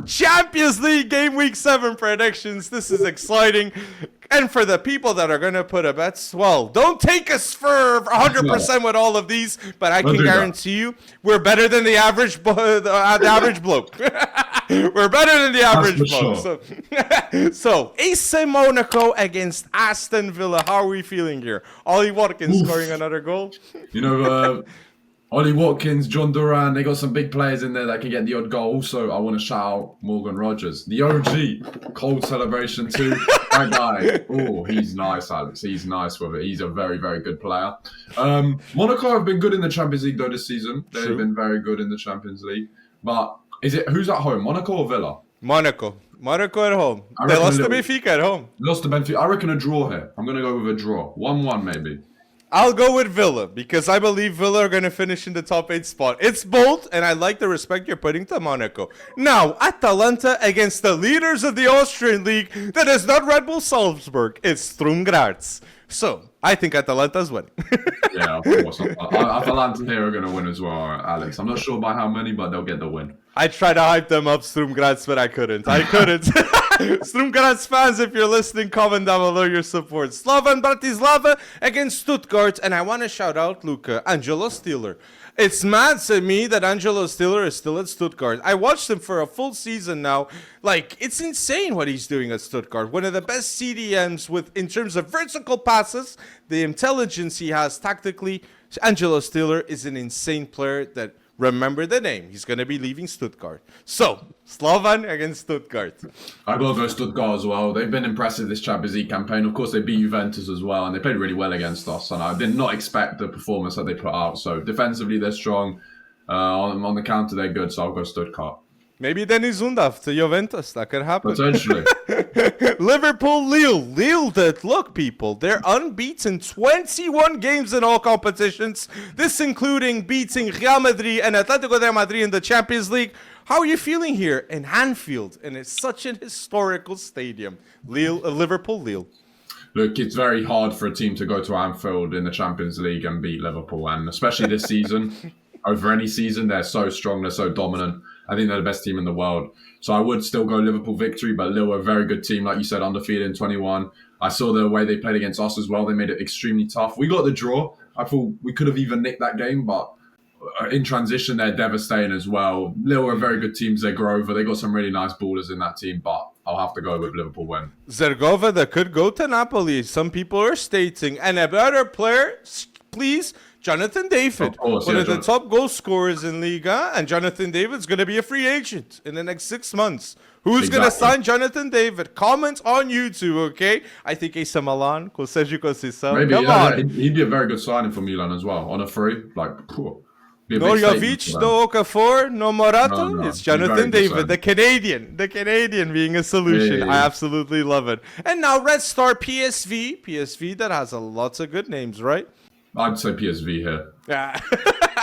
Champions League Game Week 7 predictions. This is exciting. And for the people that are going to put a bets, well, don't take us for 100% with all of these, but I can guarantee you we're better than the average bloke. We're better than the average bloke. Sure. So, AC Monaco against Aston Villa. How are we feeling here? Ollie Watkins scoring another goal? You know, Ollie Watkins, John Duran, they got some big players in there that can get the odd goal. Also, I want to shout out Morgan Rogers, the OG. Cold celebration too. That guy, oh, he's nice, Alex. He's nice with it. He's a very, very good player. Monaco have been good in the Champions League, though, this season. They've been very good in the Champions League. But who's at home, Monaco or Villa? Monaco. Monaco at home. They lost to Benfica at home. Lost to Benfica. I reckon a draw here. I'm going to go with a draw. 1-1 maybe. I'll go with Villa because I believe Villa are going to finish in the top 8 spot. It's bold, and I like the respect you're putting to Monaco. Now, Atalanta against the leaders of the Austrian league that is not Red Bull Salzburg. It's Sturm Graz. So, I think Atalanta's winning. Yeah, of course. Atalanta here are going to win as well, Alex. I'm not sure by how many, but they'll get the win. I tried to hype them up, Sturm Graz, but I couldn't. Sturm Graz fans, if you're listening, comment down below your support. Slovan Bratislava against Stuttgart. And I want to shout out, Luca, Angelo Stiller. It's mad to me that Angelo Stiller is still at Stuttgart. I watched him for a full season now. Like, it's insane what he's doing at Stuttgart. One of the best CDMs in terms of vertical passes, the intelligence he has tactically. Angelo Stiller is an insane player that... Remember the name. He's going to be leaving Stuttgart. So, Slovan against Stuttgart. I got to go Stuttgart as well. They've been impressive this Champions League campaign. Of course, they beat Juventus as well, and they played really well against us. And I did not expect the performance that they put out. So, defensively, they're strong. On the counter, they're good. So, I'll go Stuttgart. Maybe Dennis Undav to Juventus. That could happen. Potentially. Liverpool, Lille. Lille that, look, people, they're unbeaten. 21 games in all competitions. This including beating Real Madrid and Atletico de Madrid in the Champions League. How are you feeling here in Anfield? And it's such an historical stadium. Liverpool, Lille. Look, it's very hard for a team to go to Anfield in the Champions League and beat Liverpool. And especially this season, over any season, they're so strong, they're so dominant. I think they're the best team in the world. So I would still go Liverpool victory, but Lille are a very good team. Like you said, undefeated in 21. I saw the way they played against us as well. They made it extremely tough. We got the draw. I thought we could have even nicked that game, but in transition, they're devastating as well. Lille are a very good team. Zergova, they got some really nice ballers in that team, but I'll have to go with Liverpool win. Zergova that could go to Napoli. Some people are stating. And a better player, please... Jonathan David, one of the top goal scorers in Liga, and Jonathan David's going to be a free agent in the next 6 months. Who's going to sign Jonathan David? Comment on YouTube, okay? I think AC Milan, maybe, he'd be a very good signing for Milan as well, on a free. Like, no Jovic, no Okafor, no Morato. No. It's Jonathan David, the Canadian being a solution. Yeah. I absolutely love it. And now Red Star PSV that has lots of good names, right? I'd say PSV here. Yeah,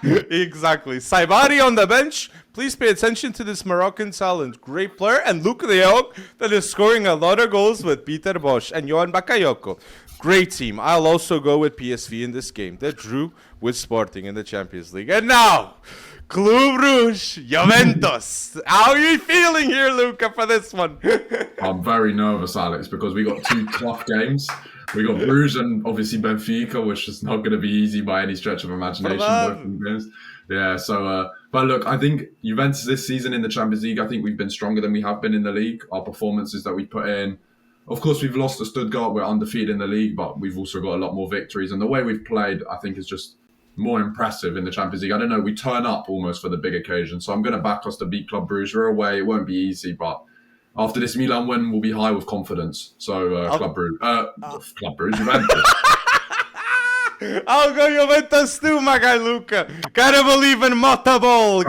exactly. Saibari on the bench. Please pay attention to this Moroccan talent. Great player. And Luke Leog that is scoring a lot of goals with Peter Bosch and Johan Bakayoko. Great team. I'll also go with PSV in this game. They drew with Sporting in the Champions League. And now, Club Rouge, Juventus. How are you feeling here, Luca, for this one? I'm very nervous, Alex, because we got 2 tough games. We got Bruges and obviously Benfica, which is not going to be easy by any stretch of imagination. Yeah, so, but look, I think Juventus this season in the Champions League, I think we've been stronger than we have been in the league. Our performances that we put in. Of course, we've lost to Stuttgart. We're undefeated in the league, but we've also got a lot more victories. And the way we've played, I think, is just more impressive in the Champions League. I don't know, we turn up almost for the big occasion. So I'm going to back us to beat Club Brugge. We're away. It won't be easy, but... After this Milan win, we'll be high with confidence. So, Club Brugge, Juventus. I'll go Juventus too, my guy Luca. Gotta believe in Motabol.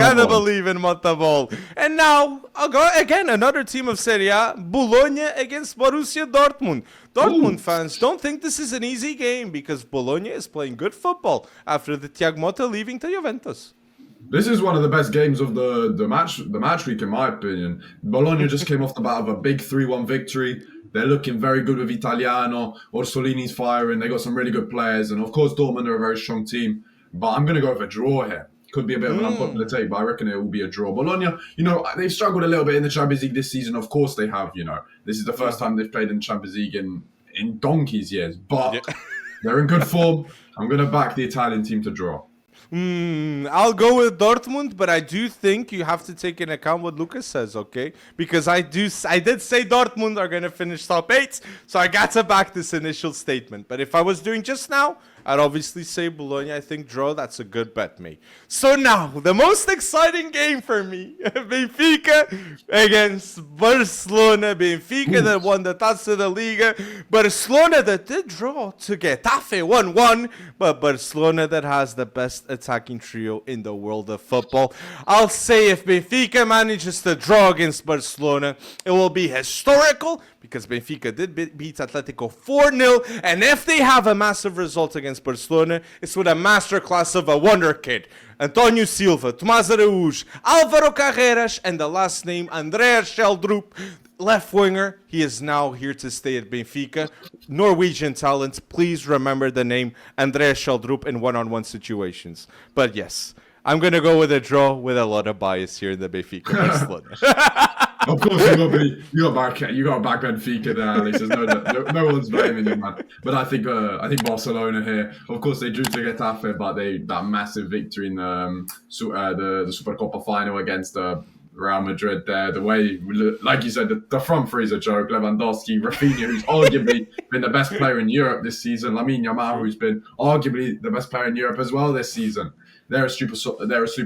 And now, I'll go again, another team of Serie A, Bologna against Borussia Dortmund. Dortmund fans, don't think this is an easy game because Bologna is playing good football after the Thiago Motta leaving to Juventus. This is one of the best games of the match week, in my opinion. Bologna just came off the bat of a big 3-1 victory. They're looking very good with Italiano. Orsolini's firing. They got some really good players. And, of course, Dortmund are a very strong team. But I'm going to go for a draw here. Could be a bit of an unpopular take, but I reckon it will be a draw. Bologna, they've struggled a little bit in the Champions League this season. Of course they have, This is the first time they've played in the Champions League in donkey's years. But they're in good form. I'm going to back the Italian team to draw. I'll go with Dortmund, but I do think you have to take into account what Lucas says, okay? Because I did say Dortmund are going to finish top 8, so I got to back this initial statement. But if I was doing just now, I'd obviously say Bologna. I think draw, that's a good bet, mate. So now, the most exciting game for me, Benfica against Barcelona. Benfica that won the Taça da Liga. Barcelona that did draw to Getafe 1-1, but Barcelona that has the best attacking trio in the world of football. I'll say if Benfica manages to draw against Barcelona, it will be historical, because Benfica did beat Atletico 4-0, and if they have a massive result against Barcelona, it's with a masterclass of a Wonderkid. Antonio Silva, Tomás Araújo, Álvaro Carreras, and the last name, Andreas Sheldrup, left winger. He is now here to stay at Benfica. Norwegian talent. Please remember the name Andreas Sheldrup in one-on-one situations. But yes, I'm going to go with a draw with a lot of bias here in the Benfica Barcelona. Of course, you got back Benfica there, Alex. There's no one's blaming you, man. But I think Barcelona here. Of course, they drew to Getafe, but that massive victory in the Supercopa final against Real Madrid there. The way, like you said, the front three is a joke. Lewandowski, Rafinha, who's arguably been the best player in Europe this season. Lamine Yamal, who's been arguably the best player in Europe as well this season. They're a super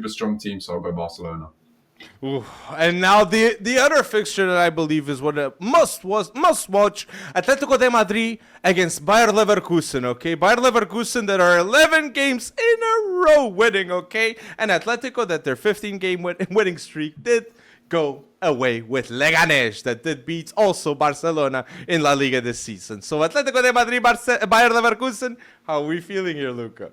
strong team, so I'll go Barcelona. Ooh. And now the other fixture that I believe is what a must watch: Atletico de Madrid against Bayern Leverkusen. Okay, Bayern Leverkusen that are 11 games in a row winning. Okay, and Atletico that their 15-game winning streak did go away with Leganés that did beat also Barcelona in La Liga this season. So Atletico de Madrid, Bayern Leverkusen. How are we feeling here, Luca?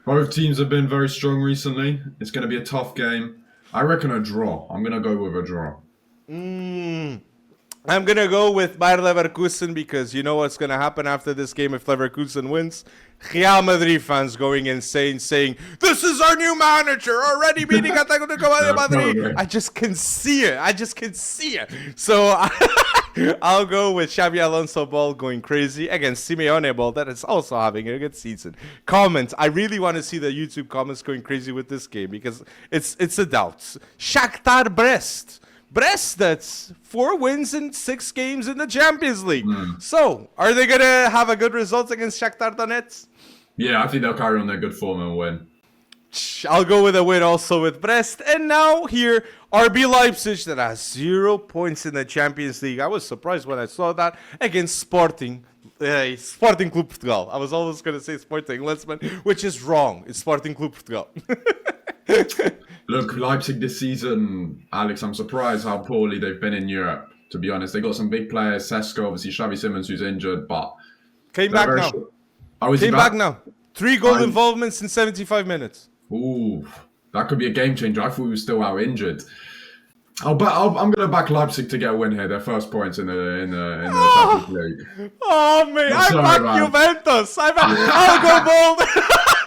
Both teams have been very strong recently. It's going to be a tough game. I reckon a draw. I'm going to go with a draw. I'm going to go with Bayer Leverkusen because you know what's going to happen after this game if Leverkusen wins? Real Madrid fans going insane saying, this is our new manager, already beating Atletico de Madrid. I just can see it. So I'll go with Xabi Alonso ball going crazy against Simeone ball that is also having a good season. Comments. I really want to see the YouTube comments going crazy with this game because it's a doubt. Shakhtar Brest. Brest, that's 4 wins in 6 games in the Champions League. So, are they going to have a good result against Shakhtar Donetsk? Yeah, I think they'll carry on their good form and win. I'll go with a win also with Brest. And now here, RB Leipzig that has 0 points in the Champions League. I was surprised when I saw that against Sporting Club Portugal. I was always going to say Sporting Lisbon, which is wrong. It's Sporting Club Portugal. Look, Leipzig this season, Alex, I'm surprised how poorly they've been in Europe, to be honest. They got some big players, Sesko, obviously Xavi Simons, who's injured, but... Came back now. Came back now. 3 goal involvements in 75 minutes. Ooh, that could be a game changer. I thought he was still out injured. I'm going to back Leipzig to get a win here. Their first points in the Champions League. Oh, man. I back Juventus. I'll go bold.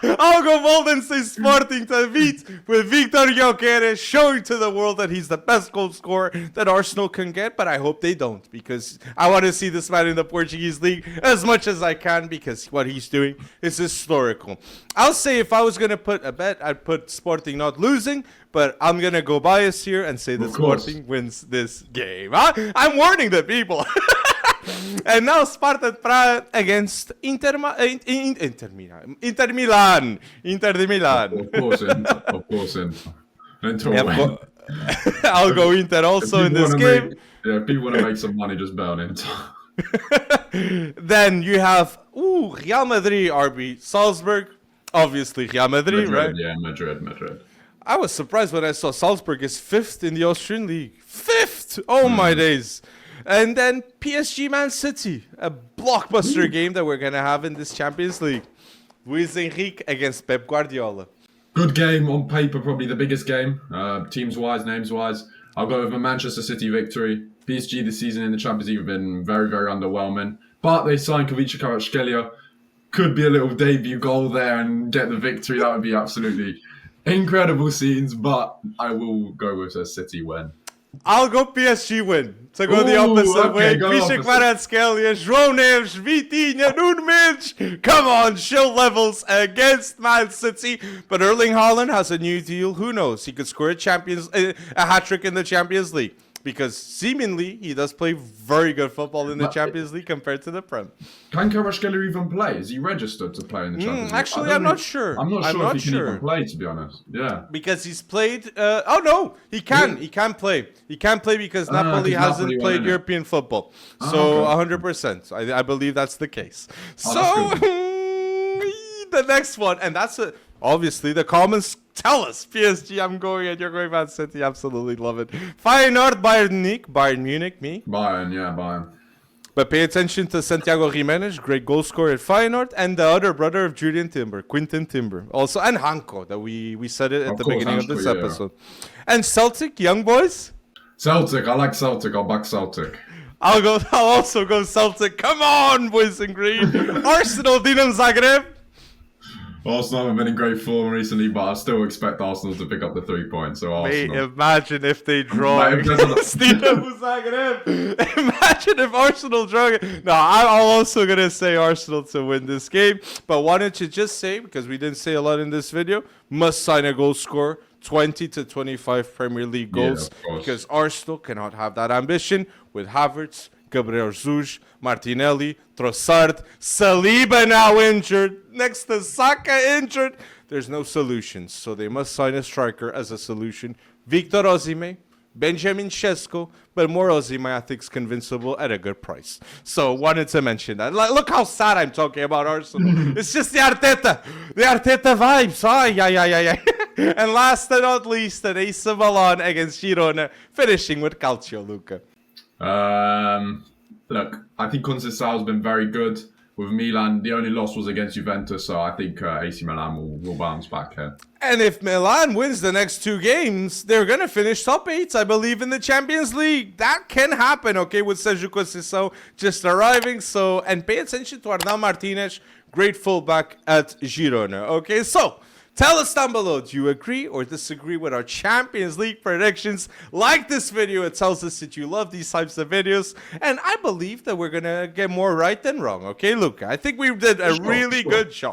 I'll go bold and say Sporting to beat with Victor Gyökeres, showing to the world that he's the best goal scorer that Arsenal can get. But I hope they don't, because I want to see this man in the Portuguese league as much as I can, because what he's doing is historical. I'll say if I was going to put a bet, I'd put Sporting not losing, but I'm going to go biased here and say that Sporting wins this game. I'm warning the people. And now Sparta Prague against Inter de Milan. Of course, Inter. I'll go Inter also in this game. If people want to make some money, just bet on Inter. Then you have Real Madrid, RB Salzburg. Obviously Real Madrid, right? Yeah, Madrid. I was surprised when I saw Salzburg is 5th in the Austrian league. 5th! Oh my days. And then PSG Man City, a blockbuster game that we're going to have in this Champions League. Luis Enrique against Pep Guardiola. Good game on paper, probably the biggest game, teams-wise, names-wise. I'll go with a Manchester City victory. PSG this season in the Champions League have been very, very underwhelming. But they signed Kavica Kvaratskhelia. Could be a little debut goal there and get the victory. That would be absolutely Incredible scenes, but I will go with a City win. I'll go PSG win. To go the Ooh, opposite way. okay, go Piszek opposite. Kvaratskhelia, João Neves, Vitinha, Nunes. Come on, show levels against Man City. But Erling Haaland has a new deal. Who knows? He could score a hat-trick in the Champions League. Because seemingly, he does play very good football in the Champions League compared to the Prem. Can Kvaratskhelia even play? Is he registered to play in the Champions League? Actually, I'm not sure. I'm not sure if he can even play, to be honest. Yeah. Because he's played... oh, no. He can. He can play. He can play because Napoli hasn't Napoli played won, European football. So, okay. 100%. I believe that's the case. Oh, So, the next one. And that's obviously the comments tell us. PSG, I'm going and you're going Man City. Absolutely love it. Feyenoord, Bayern Munich, me. Bayern. But pay attention to Santiago Jimenez, great goal scorer at Feyenoord, and the other brother of Julian Timber, Quinten Timber. Also, and Hanko, that we said it at the beginning of this episode. And Celtic, young boys? Celtic, I like Celtic. I'll back Celtic. I'll also go Celtic. Come on, boys in green. Arsenal, Dinamo Zagreb. Arsenal haven't been in great form recently, but I still expect Arsenal to pick up the 3 points. So Arsenal. Mate, imagine if they draw against Dinamo Zagreb. Imagine if Arsenal draw. No, I'm also going to say Arsenal to win this game. But why don't you just say, because we didn't say a lot in this video, must sign a goal scorer. 20 to 25 Premier League goals. Yeah, because Arsenal cannot have that ambition with Havertz, Gabriel Jesus, Martinelli, Trossard, Saliba now injured, next to Saka injured. There's no solutions, so they must sign a striker as a solution. Victor Osimhen, Benjamin Sesko, but more Osimhen I think is convincible at a good price. So wanted to mention that. Like, look how sad I'm talking about Arsenal. It's just the Arteta vibes. Ay. And last but not least, an ace of Milan against Girona, finishing with Calcio, Luca. Look, I think Conceição's been very good with Milan. The only loss was against Juventus, so I think AC Milan will bounce back here. And if Milan wins the next 2 games, they're going to finish top 8, I believe, in the Champions League. That can happen, okay, with Sergio Conceição just arriving. So, and pay attention to Arnau Martinez, great fullback at Girona, okay? So, tell us down below, do you agree or disagree with our Champions League predictions? Like this video, it tells us that you love these types of videos. And I believe that we're going to get more right than wrong. Okay, Luca? I think we did a really good job.